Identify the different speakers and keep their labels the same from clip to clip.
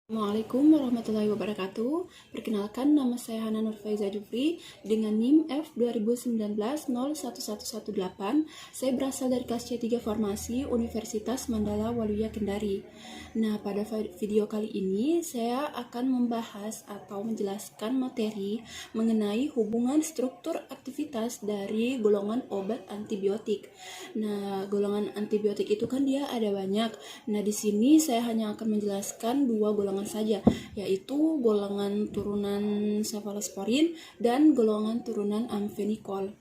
Speaker 1: Assalamualaikum warahmatullahi wabarakatuh. Perkenalkan, nama saya Hana Nurfaiza Jufri dengan NIM F 2019-01118. Saya berasal dari kelas C3 Farmasi Universitas Mandala Waluya Kendari. Nah, pada video kali ini saya akan membahas atau menjelaskan materi mengenai hubungan struktur aktivitas dari golongan obat antibiotik. Nah, golongan antibiotik itu kan dia ada banyak. Nah, di sini saya hanya akan menjelaskan dua golongan saja, yaitu golongan turunan cephalosporin dan golongan turunan amfenicol.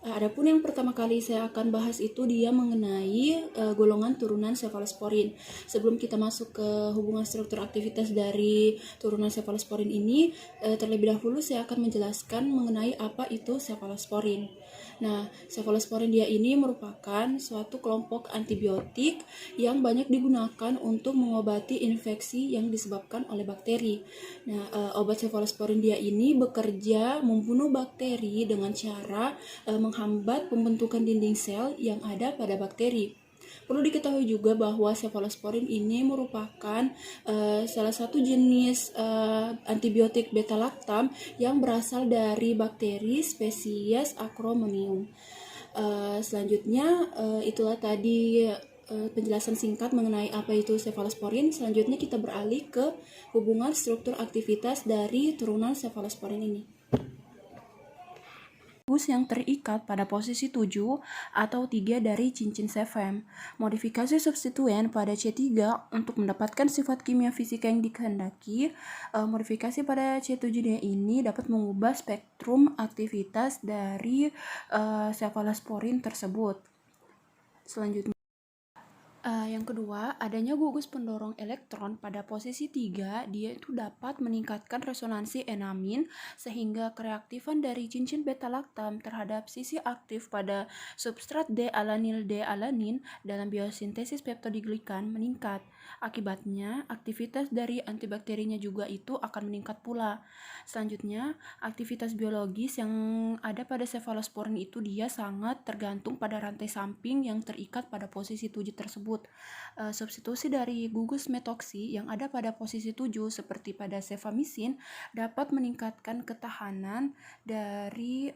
Speaker 1: Adapun yang pertama kali saya akan bahas itu dia mengenai golongan turunan cephalosporin. Sebelum kita masuk ke hubungan struktur aktivitas dari turunan cephalosporin ini, terlebih dahulu saya akan menjelaskan mengenai apa itu cephalosporin. Nah, cephalosporin dia ini merupakan suatu kelompok antibiotik yang banyak digunakan untuk mengobati infeksi yang disebabkan oleh bakteri. Nah, obat cephalosporin dia ini bekerja membunuh bakteri dengan cara menghambat pembentukan dinding sel yang ada pada bakteri. Perlu diketahui juga bahwa cephalosporin ini merupakan salah satu jenis antibiotik beta-lactam yang berasal dari bakteri spesies Acromonium. Selanjutnya itulah tadi penjelasan singkat mengenai apa itu cephalosporin. Selanjutnya kita beralih ke hubungan struktur aktivitas dari turunan cephalosporin ini. Yang terikat pada posisi 7 atau 3 dari cincin Sevem. Modifikasi substituen pada C3 untuk mendapatkan sifat kimia fisika yang dikehendaki. Modifikasi pada C7D ini dapat mengubah spektrum aktivitas dari cephalosporin tersebut. Selanjutnya, yang kedua, adanya gugus pendorong elektron pada posisi 3, dia itu dapat meningkatkan resonansi enamin sehingga kereaktifan dari cincin beta-lactam terhadap sisi aktif pada substrat D-alanil D-alanin dalam biosintesis peptidoglikan meningkat. Akibatnya, aktivitas dari antibakterinya juga itu akan meningkat pula. Selanjutnya, aktivitas biologis yang ada pada cephalosporin itu dia sangat tergantung pada rantai samping yang terikat pada posisi 7 tersebut. Substitusi dari gugus metoksi yang ada pada posisi 7 seperti pada cefamisin dapat meningkatkan ketahanan dari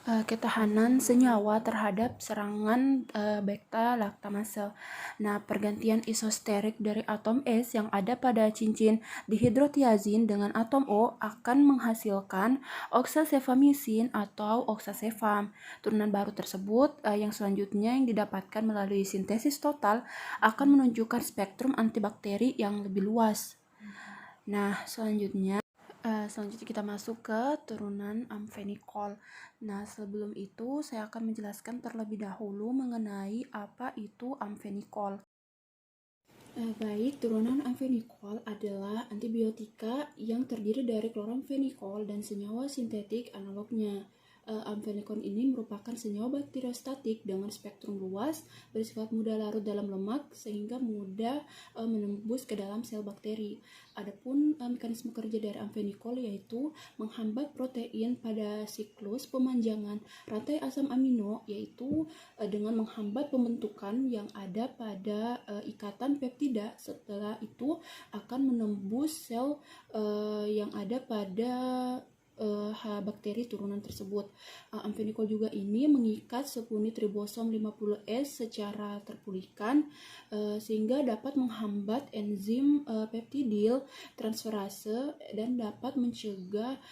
Speaker 1: ketahanan senyawa terhadap serangan beta-laktamase. Nah, pergantian isosterik dari atom S yang ada pada cincin dihidrotiazin dengan atom O akan menghasilkan oksacefamisin atau oksasefam. Turunan baru tersebut yang selanjutnya yang didapatkan melalui sintesis total akan menunjukkan spektrum antibakteri yang lebih luas. Nah, selanjutnya kita masuk ke turunan amfenicol. Nah, sebelum itu saya akan menjelaskan terlebih dahulu mengenai apa itu amfenicol. Baik, turunan amfenicol adalah antibiotika yang terdiri dari kloramfenicol dan senyawa sintetik analognya. Amfenicol ini merupakan senyawa bakteriostatik dengan spektrum luas, bersifat mudah larut dalam lemak sehingga mudah menembus ke dalam sel bakteri. Adapun mekanisme kerja dari amfenicol yaitu menghambat protein pada siklus pemanjangan rantai asam amino, yaitu dengan menghambat pembentukan yang ada pada ikatan peptida. Setelah itu akan menembus sel yang ada pada bakteri turunan tersebut. Amfenicol juga ini mengikat sepunit ribosom 50S secara terpulihkan sehingga dapat menghambat enzim peptidil transferase dan dapat mencegah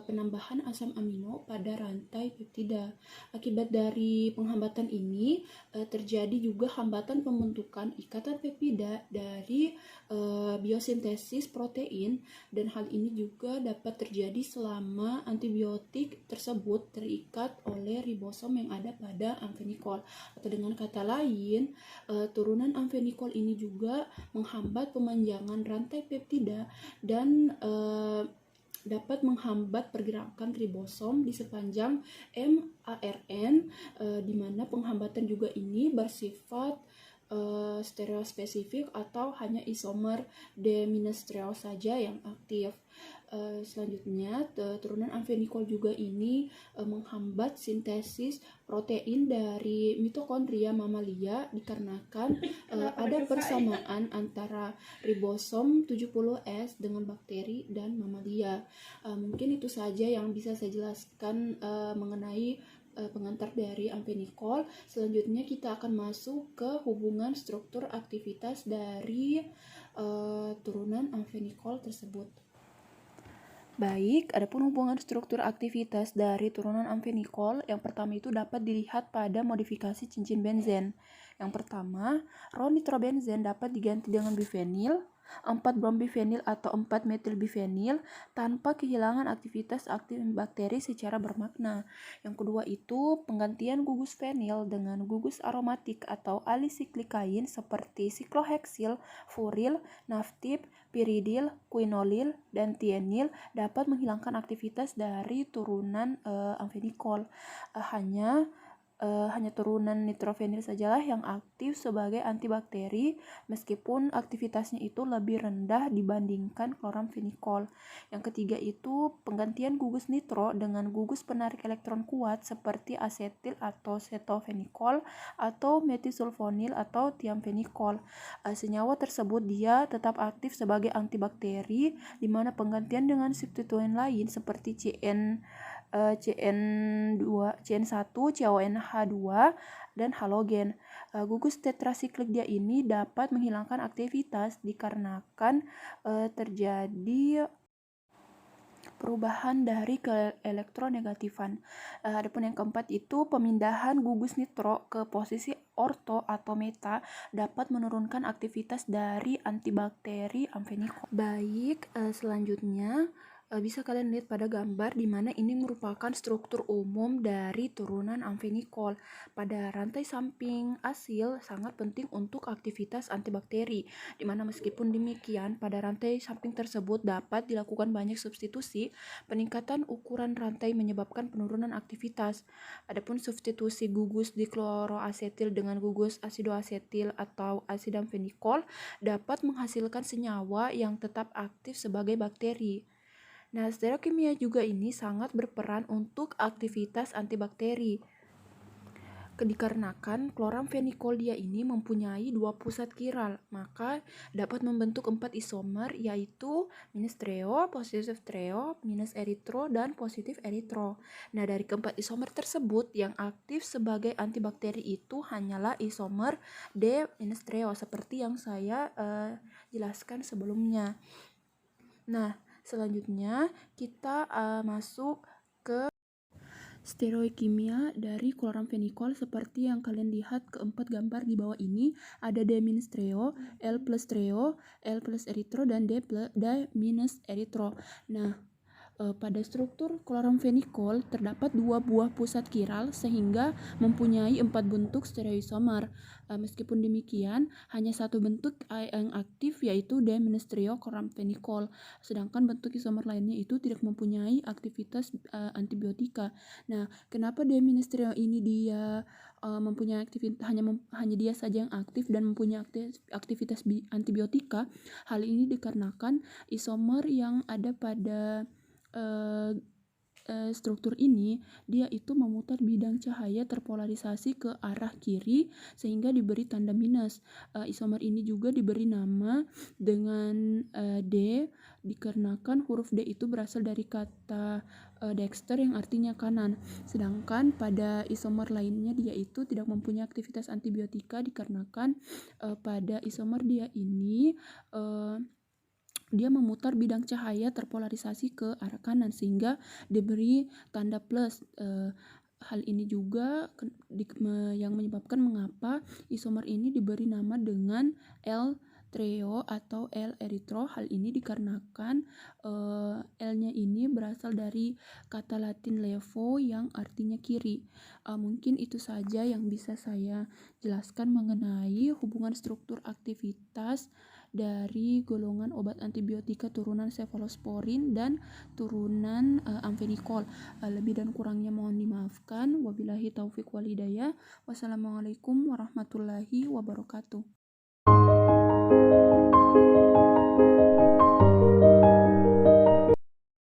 Speaker 1: penambahan asam amino pada rantai peptida. Akibat dari penghambatan ini terjadi juga hambatan pembentukan ikatan peptida dari biosintesis protein, dan hal ini juga dapat terjadi selama antibiotik tersebut terikat oleh ribosom yang ada pada amfenicol. Atau dengan kata lain, turunan amfenicol ini juga menghambat pemanjangan rantai peptida dan dapat menghambat pergerakan ribosom di sepanjang mRNA, di mana penghambatan juga ini bersifat stereospesifik atau hanya isomer D-trio saja yang aktif. Selanjutnya, turunan amfenikol juga ini menghambat sintesis protein dari mitokondria mamalia dikarenakan ada persamaan antara ribosom 70S dengan bakteri dan mamalia. Mungkin itu saja yang bisa saya jelaskan mengenai pengantar dari amfenikol. Selanjutnya kita akan masuk ke hubungan struktur aktivitas dari turunan amfenikol tersebut. Baik, adapun hubungan struktur aktivitas dari turunan amfenikol, yang pertama itu dapat dilihat pada modifikasi cincin benzen. Yang pertama, ron-nitrobenzen dapat diganti dengan bifenil, 4-brombifenil atau 4-metilbifenil tanpa kehilangan aktivitas aktif bakteri secara bermakna. Yang kedua itu penggantian gugus fenil dengan gugus aromatik atau alisiklicain seperti sikloheksil, furil, naftip, piridil, quinolil, dan tienil dapat menghilangkan aktivitas dari turunan amfenikol. Hanya turunan nitrofenil sajalah yang aktif sebagai antibakteri meskipun aktivitasnya itu lebih rendah dibandingkan kloramfenikol. Yang ketiga itu penggantian gugus nitro dengan gugus penarik elektron kuat seperti asetil atau setofenikol atau metisulfonil atau tiamfenikol. Senyawa tersebut dia tetap aktif sebagai antibakteri di mana penggantian dengan substituen lain seperti CN1, CONH2, dan halogen. Gugus tetrasiklik dia ini dapat menghilangkan aktivitas dikarenakan terjadi perubahan dari keelektronegatifan. Adapun yang keempat itu pemindahan gugus nitro ke posisi orto atau meta dapat menurunkan aktivitas dari antibakteri amfenikol. Baik, selanjutnya bisa kalian lihat pada gambar di mana ini merupakan struktur umum dari turunan amfenikol. Pada rantai samping asil sangat penting untuk aktivitas antibakteri, di mana meskipun demikian pada rantai samping tersebut dapat dilakukan banyak substitusi, peningkatan ukuran rantai menyebabkan penurunan aktivitas. Adapun substitusi gugus dikloroasetil dengan gugus asidoasetil atau asidamfenikol dapat menghasilkan senyawa yang tetap aktif sebagai bakteri. Nah, stereokimia juga ini sangat berperan untuk aktivitas antibakteri. Dikarenakan kloramfenikol dia ini mempunyai 2 pusat kiral, maka dapat membentuk 4 isomer yaitu minus treo, positif treo, minus eritro, dan positif eritro. Nah, dari keempat isomer tersebut yang aktif sebagai antibakteri itu hanyalah isomer D- treo seperti yang saya jelaskan sebelumnya. Nah, selanjutnya kita masuk ke stereokimia dari kloramfenikol seperti yang kalian lihat keempat gambar di bawah ini. Ada D-treo, L+treo, L+eritro, dan D-eritro. Nah, pada struktur kloramfenikol terdapat 2 buah pusat kiral sehingga mempunyai 4 bentuk stereoisomer. Meskipun demikian, hanya satu bentuk yang aktif yaitu D-trio kloramfenikol, sedangkan bentuk isomer lainnya itu tidak mempunyai aktivitas antibiotika. Nah, kenapa D-trio ini dia mempunyai aktivitas hanya dia saja yang aktif dan mempunyai aktivitas antibiotika? Hal ini dikarenakan isomer yang ada pada struktur ini dia itu memutar bidang cahaya terpolarisasi ke arah kiri sehingga diberi tanda minus. Isomer ini juga diberi nama dengan D dikarenakan huruf D itu berasal dari kata dexter yang artinya kanan, sedangkan pada isomer lainnya dia itu tidak mempunyai aktivitas antibiotika dikarenakan pada isomer dia ini dia memutar bidang cahaya terpolarisasi ke arah kanan sehingga diberi tanda plus. Hal ini juga yang menyebabkan mengapa isomer ini diberi nama dengan L-treo atau L-eritro. Hal ini dikarenakan L-nya ini berasal dari kata Latin levo yang artinya kiri. Mungkin itu saja yang bisa saya jelaskan mengenai hubungan struktur aktivitas dari golongan obat antibiotika turunan cefalosporin dan turunan amfenikol. Lebih dan kurangnya mohon dimaafkan. Wabillahi taufik wal hidayah. Wassalamualaikum warahmatullahi wabarakatuh.